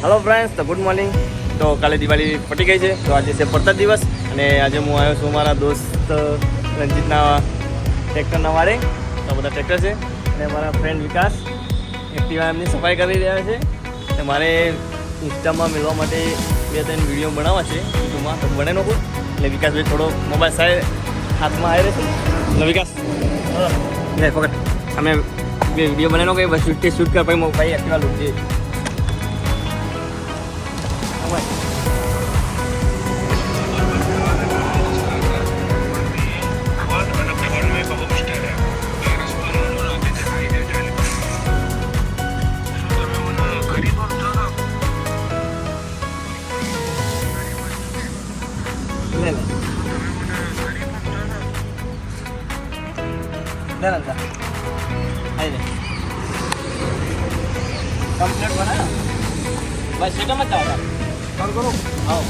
Hello friends, તો good morning. તો કાલે દિવાળી પતી ગઈ છે, તો આજે છે પડતા દિવસ અને આજે હું આવ્યો છું મારા દોસ્ત રંજીતના ટ્રેક્ટરના વારે. તો બધા ટ્રેક્ટર છે અને મારા ફ્રેન્ડ વિકાસ એક્ટિવા એમની સફાઈ કરી રહ્યા છે અને મારે ઇન્સ્ટામાં મેળવવા માટે 2-3 વિડીયો બનાવવા છે યુટ્યુબમાં, તો બને નહોતું એટલે વિકાસભાઈ થોડો મોબાઈલ સાહેબ હાથમાં આવી રહ્યો છે. એટલે વિકાસ લે પકડ, અમે વિડીયો બનાવ્યો કે બસ શૂટ કર ભાઈ ભાઈ એક્ટિવા લૂટ છે. कंप्लीट बना बस सीटा मत जाओ कॉल करो आओ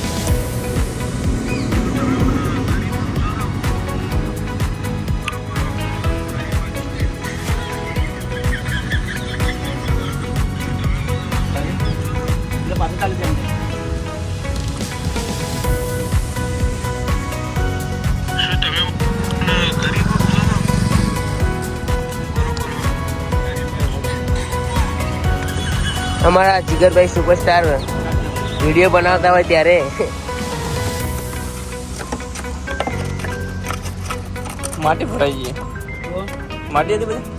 ले बात चालू कर हमारा जिगरभाई सुपरस्टार वीडियो बनाता हुआ त्यारे माटी फराई है माटी હતી બધી